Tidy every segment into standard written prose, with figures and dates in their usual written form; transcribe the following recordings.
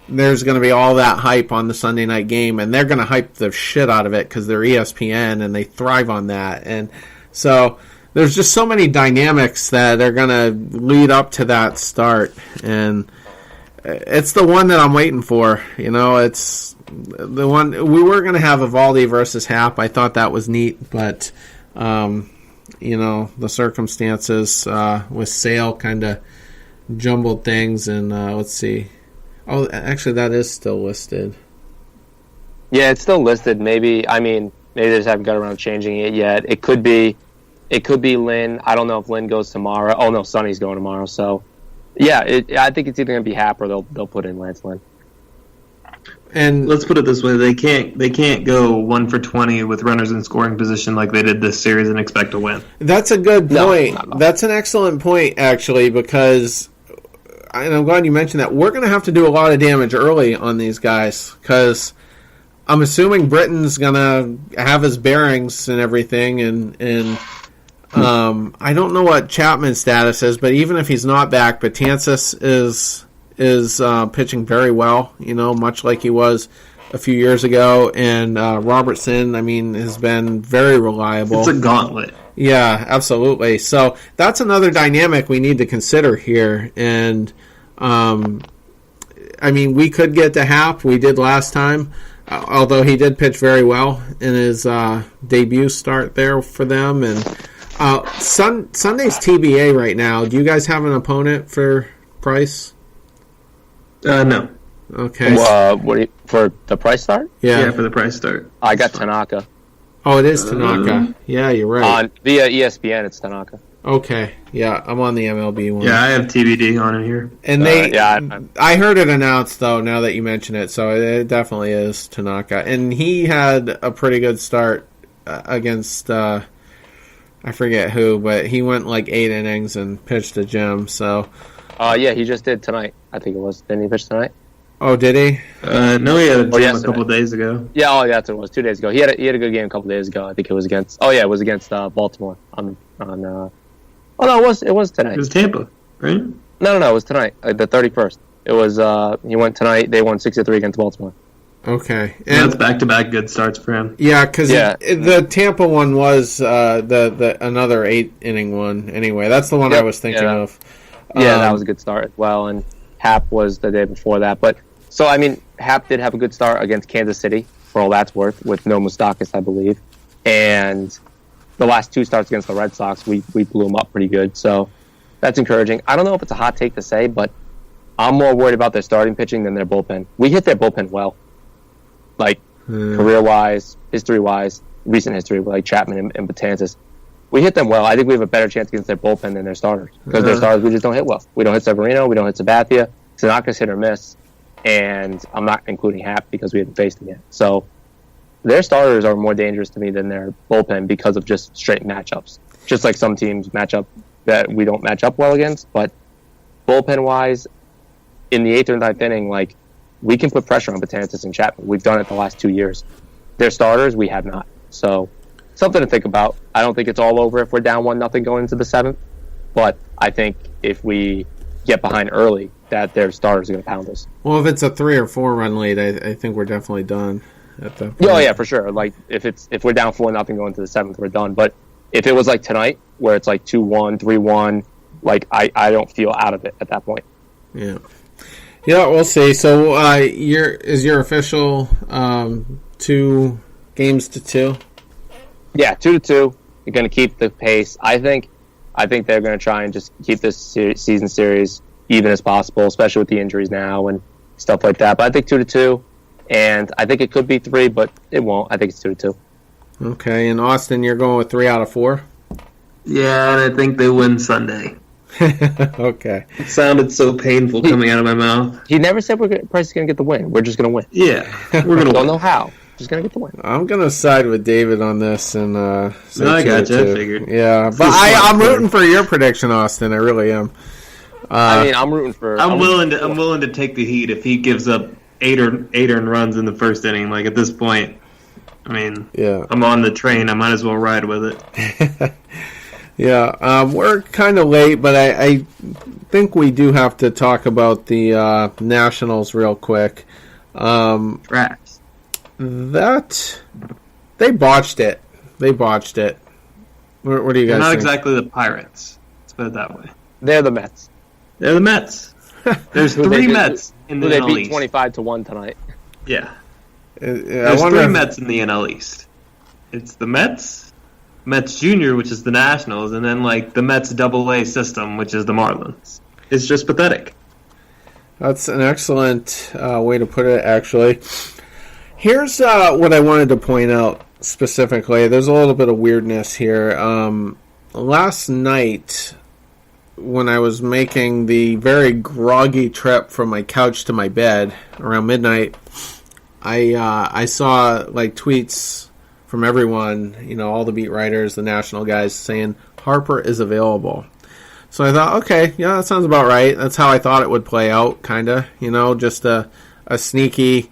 there's going to be all that hype on the Sunday night game, and they're going to hype the shit out of it because they're ESPN and they thrive on that. And so there's just so many dynamics that are going to lead up to that start, and it's the one that I'm waiting for. It's the one we were going to have Eovaldi versus Happ. I thought that was neat, but the circumstances with Sale kind of jumbled things. And let's see. Oh, actually, that is still listed. Yeah, it's still listed. Maybe they just haven't got around changing it yet. It could be Lynn. I don't know if Lynn goes tomorrow. Oh no, Sonny's going tomorrow. So, yeah, I think it's either going to be Happ or they'll put in Lance Lynn. And let's put it this way: they can't go 1 for 20 with runners in scoring position like they did this series and expect to win. That's a good point. No. That's an excellent point, actually, because. And I'm glad you mentioned that. We're going to have to do a lot of damage early on these guys because I'm assuming Britton's going to have his bearings and everything. And I don't know what Chapman's status is, but even if he's not back, Betances is pitching very well, much like he was a few years ago. And Robertson, has been very reliable. It's a gauntlet. Yeah, absolutely. So that's another dynamic we need to consider here. And, we could get to Happ. We did last time, although he did pitch very well in his debut start there for them. And Sunday's TBA right now. Do you guys have an opponent for Price? No. Okay. For the Price start? Yeah, for the Price start. I got Tanaka. Oh, it is Tanaka. Yeah, you're right. Via ESPN, it's Tanaka. Okay, yeah, I'm on the MLB one. Yeah, I have TBD on it here. And I heard it announced, though, now that you mention it, so it definitely is Tanaka. And he had a pretty good start against, I forget who, but he went like 8 innings and pitched a gem, so. Yeah, he just did tonight, I think it was. Didn't he pitch tonight? Oh, did he? No, he had a gem a couple of days ago. Yeah, that's what it was. 2 days ago. He had a good game a couple of days ago. I think it was against. Oh yeah, it was against Baltimore on. Oh no, it was tonight. It was Tampa, right? No, it was tonight, the 31st. It was. He went tonight. They won 6-3 against Baltimore. Okay, and that's back-to-back good starts for him. Yeah, because the Tampa one was the another 8-inning one. Anyway, that's the one I was thinking of. Yeah, that was a good start as well, and Happ was the day before that. But so Happ did have a good start against Kansas City, for all that's worth, with no Moustakas, I believe, and the last 2 starts against the Red Sox, we blew them up pretty good. So that's encouraging. I don't know if it's a hot take to say, but I'm more worried about their starting pitching than their bullpen. We hit their bullpen well, like career-wise, history-wise, recent history, like Chapman and Betances. We hit them well. I think we have a better chance against their bullpen than their starters. Because their starters, we just don't hit well. We don't hit Severino. We don't hit Sabathia. Tanaka's hit or miss. And I'm not including Happ because we haven't faced him yet. So their starters are more dangerous to me than their bullpen because of just straight matchups. Just like some teams match up that we don't match up well against. But bullpen-wise, in the 8th or 9th inning, we can put pressure on Betances and Chapman. We've done it the last 2 years. Their starters, we have not. So something to think about. I don't think it's all over if we're down 1-0 going into the 7th, but I think if we get behind early, that their starters are going to pound us. Well, if it's a 3 or 4 run lead, I think we're definitely done at that point. Oh yeah, for sure. If we're down 4-0 going into the 7th, we're done. But if it was like tonight, where it's 2-1, 3-1, I don't feel out of it at that point. Yeah. Yeah, we'll see. So is your official 2 games to 2? Yeah, 2-2. You're going to keep the pace. I think they're going to try and just keep this season series even as possible, especially with the injuries now and stuff like that. But I think 2-2, and I think it could be 3, but it won't. I think it's 2-2. Okay, and Austin, you're going with 3 out of 4? Yeah, and I think they win Sunday. Okay. It sounded so painful coming out of my mouth. He never said Price is going to get the win. We're just going to win. Yeah, we're going to Don't know how. Just going to get the win. I'm going to side with David on this and say no, I got you. I figured. Yeah, but I'm rooting for your prediction, Austin. I really am. I'm rooting for. I'm willing to take the heat if he gives up 8 earned runs in the first inning. At this point, yeah, I'm on the train. I might as well ride with it. Yeah, we're kind of late, but I think we do have to talk about the Nationals real quick. Trash. That they botched it. What do you guys think? They're not exactly the Pirates. Let's put it that way. They're the Mets. They're the Mets. There's three Mets in the NL East. They beat 25-1 tonight. Yeah. There's three Mets in the NL East. It's the Mets, Mets Junior, which is the Nationals, and then like the Mets AA system, which is the Marlins. It's just pathetic. That's an excellent way to put it, actually. Here's what I wanted to point out specifically. There's a little bit of weirdness here. Last night, when I was making the very groggy trip from my couch to my bed around midnight, I saw like tweets from everyone, all the beat writers, the national guys, saying Harper is available. So I thought, okay, yeah, that sounds about right. That's how I thought it would play out, kind of, just a sneaky,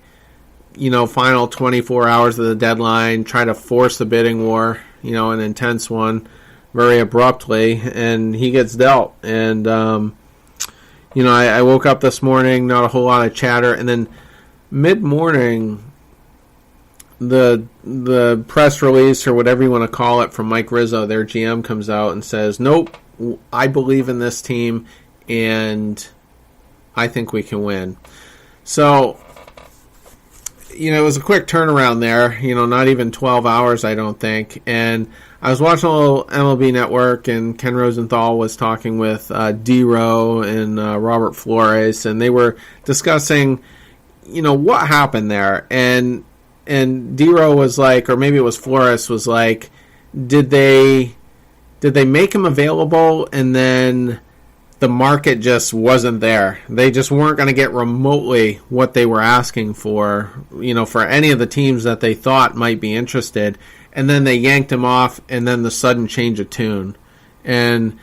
final 24 hours of the deadline, try to force a bidding war, an intense one, very abruptly, and he gets dealt. And, I woke up this morning, not a whole lot of chatter, and then mid-morning, the press release, or whatever you want to call it, from Mike Rizzo, their GM, comes out and says, nope, I believe in this team, and I think we can win. So, it was a quick turnaround there, not even 12 hours, I don't think. And I was watching a little MLB Network, and Ken Rosenthal was talking with D-Row and Robert Flores, and they were discussing, what happened there. And D-Row was like, or maybe it was Flores, was like, did they make him available and then the market just wasn't there? They just weren't going to get remotely what they were asking for, for any of the teams that they thought might be interested. And then they yanked him off, and then the sudden change of tune. And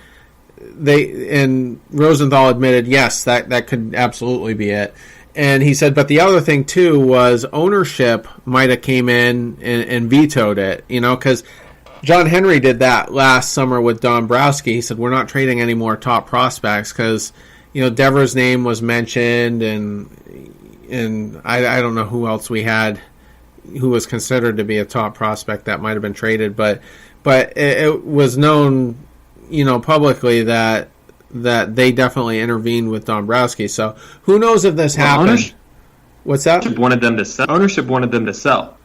Rosenthal admitted, yes, that could absolutely be it. And he said, but the other thing, too, was ownership might have came in and vetoed it, because John Henry did that last summer with Dombrowski. He said, we're not trading any more top prospects because, Devers' name was mentioned, and I don't know who else we had who was considered to be a top prospect that might have been traded, but it was known, publicly that they definitely intervened with Dombrowski. So who knows if this happened? What's that? Ownership wanted them to sell,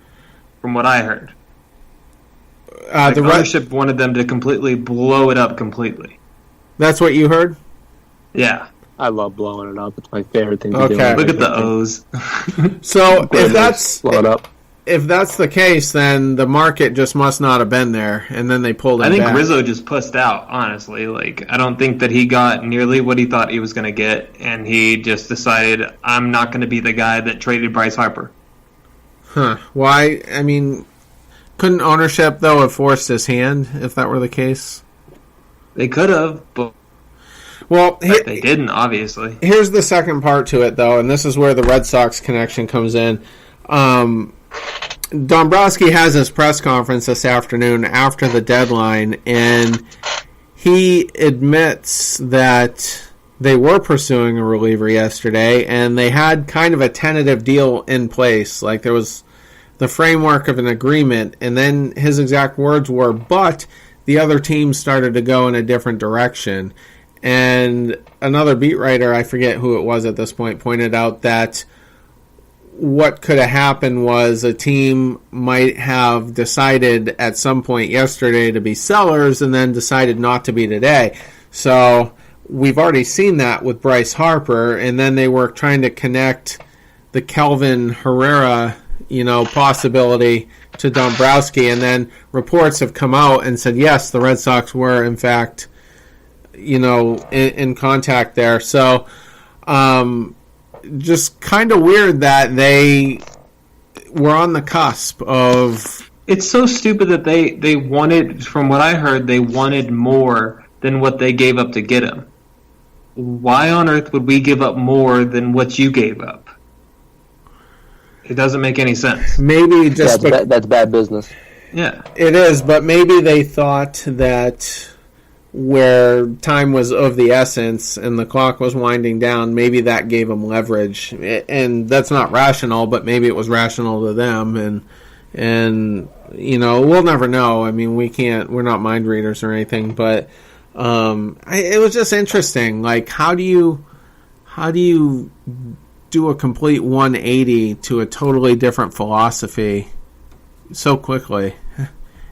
from what I heard. The ownership wanted them to completely blow it up completely. That's what you heard? Yeah. I love blowing it up. It's my favorite thing to do. Look at the O's. So if blow it up. If that's the case, then the market just must not have been there, and then they pulled it back. I think Rizzo just pussed out, honestly. I don't think that he got nearly what he thought he was going to get, and he just decided, I'm not going to be the guy that traded Bryce Harper. Huh. Why? I mean, couldn't ownership, though, have forced his hand, if that were the case? They could have, but they didn't, obviously. Here's the second part to it, though, and this is where the Red Sox connection comes in. Dombrowski has his press conference this afternoon after the deadline, and he admits that they were pursuing a reliever yesterday, and they had kind of a tentative deal in place. Like, there was the framework of an agreement, and then his exact words were, but the other team started to go in a different direction. And another beat writer, I forget who it was at this point, pointed out that what could have happened was a team might have decided at some point yesterday to be sellers and then decided not to be today. So we've already seen that with Bryce Harper, and then they were trying to connect the Kelvin Herrera, possibility to Dombrowski, and then reports have come out and said, yes, the Red Sox were, in fact, in contact there. So, just kind of weird that they were on the cusp of... It's so stupid that they wanted, from what I heard, they wanted more than what they gave up to get him. Why on earth would we give up more than what you gave up? It doesn't make any sense. Maybe just... that's bad business. Yeah. It is, but maybe they thought that where time was of the essence and the clock was winding down, maybe that gave them leverage. And that's not rational, but maybe it was rational to them. And we'll never know. I mean, we're not mind readers or anything, but it was just interesting. Like, how do you do a complete 180 to a totally different philosophy so quickly?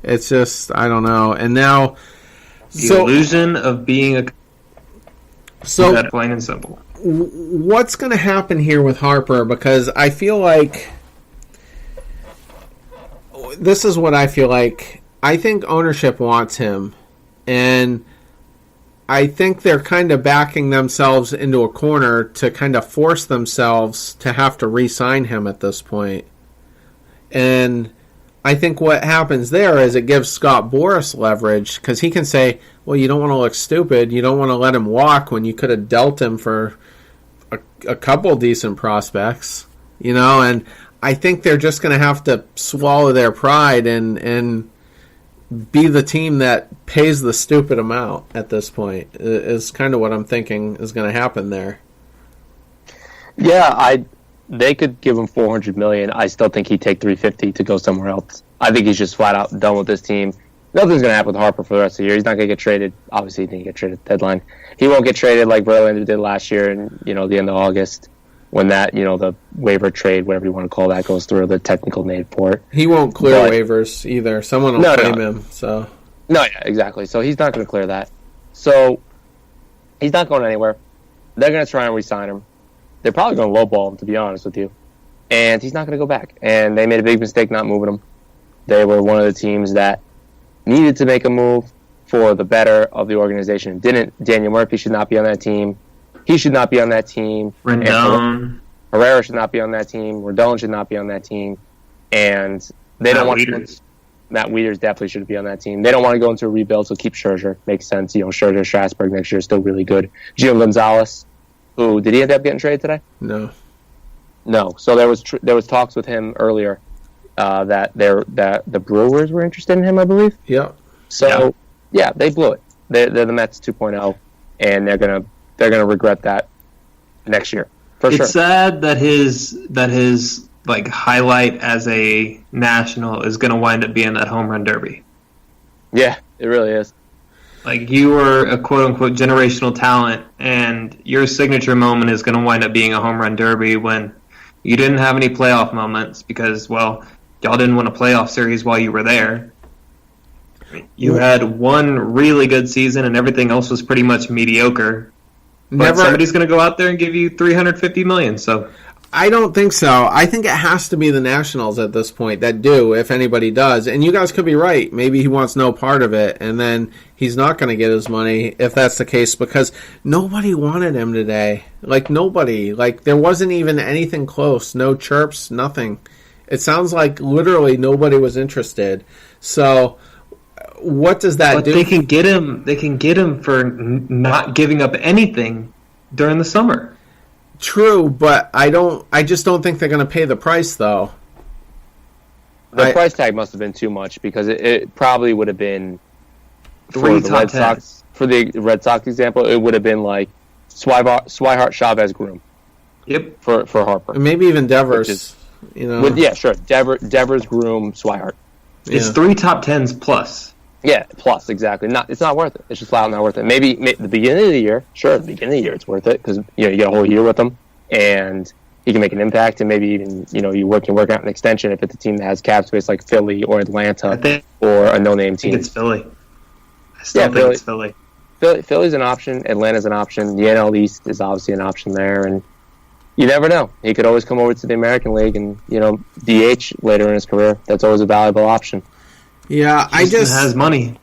It's just, I don't know. And now, the illusion of being that plain and simple. What's going to happen here with Harper? Because I feel like this is what I feel like. I think ownership wants him, and I think they're kind of backing themselves into a corner to kind of force themselves to have to re-sign him at this point. And I think what happens there is it gives Scott Boras leverage, because he can say, well, you don't want to look stupid. You don't want to let him walk when you could have dealt him for a couple decent prospects, and I think they're just going to have to swallow their pride and be the team that pays the stupid amount at this point, is kind of what I'm thinking is going to happen there. Yeah, they could give him $400 million. I still think he'd take $350 to go somewhere else. I think he's just flat out done with this team. Nothing's going to happen with Harper for the rest of the year. He's not going to get traded. Obviously, he didn't get traded at the deadline. He won't get traded like Verlander did last year in the end of August, when that the waiver trade, whatever you want to call that, goes through the technical name for it. He won't clear waivers either. Someone will claim him. So yeah, exactly. So he's not going to clear that. So he's not going anywhere. They're going to try and re-sign him. They're probably going to lowball him, to be honest with you. And he's not going to go back. And they made a big mistake not moving him. They were one of the teams that needed to make a move for the better of the organization. Didn't. Daniel Murphy should not be on that team. He should not be on that team. Rendon. Herrera should not be on that team. Rendon should not be on that team. And they don't want to. Matt Wieters definitely should be on that team. They don't want to go into a rebuild, so keep Scherzer. Makes sense. Scherzer, Strasburg next year is still really good. Gio Gonzalez, who did he end up getting traded today? No. So there was talks with him earlier that the Brewers were interested in him, I believe. Yeah. So yeah, they blew it. They're the Mets 2.0, and they're gonna regret that next year for sure. It's sad that his like highlight as a national is gonna wind up being that home run derby. Yeah, it really is. Like, you were a quote-unquote generational talent, and your signature moment is going to wind up being a home run derby when you didn't have any playoff moments because, well, y'all didn't win a playoff series while you were there. You had one really good season, and everything else was pretty much mediocre. But somebody's going to go out there and give you $350 million, so... I don't think so. I think it has to be the Nationals at this point that do, if anybody does. And you guys could be right. Maybe he wants no part of it, and then he's not going to get his money if that's the case, because nobody wanted him today. Like, nobody. Like, there wasn't even anything close. No chirps, nothing. It sounds like literally nobody was interested. So, what does that do? But they can get him. They can get him for not giving up anything during the summer. True, but I just don't think they're going to pay the price, though. The price tag must have been too much, because it probably would have been for the Red Sox. For the Red Sox example, it would have been like Swihart, Chavez, Groom. Yep. For Harper, maybe even Devers. Sure. Devers, Groom, Swihart. Yeah. It's 3 top 10s plus. Yeah, plus, exactly. It's not worth it. It's just flat out not worth it. Maybe the beginning of the year, sure, the beginning of the year it's worth it, because you get a whole year with him, and he can make an impact, and maybe even you work out an extension if it's a team that has cap space like Philly or Atlanta or a no-name team. I think it's Philly. I still think it's Philly. Philly's an option. Atlanta's an option. The NL East is obviously an option there, and you never know. He could always come over to the American League and DH later in his career. That's always a valuable option. Yeah, Houston has money.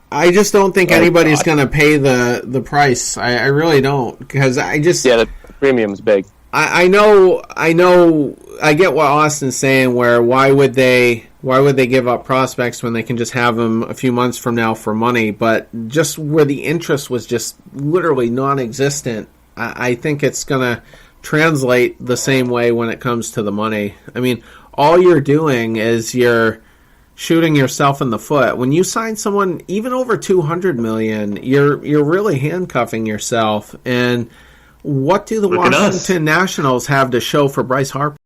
I just don't think anybody's going to pay the price. I really don't, because the premium's big. I know. I get what Austin's saying. Where why would they give up prospects when they can just have them a few months from now for money? But just where the interest was just literally non-existent, I think it's going to translate the same way when it comes to the money. I mean, all you're doing is you're shooting yourself in the foot. When you sign someone even over $200 million, you're really handcuffing yourself. And what do the Washington Nationals have to show for Bryce Harper?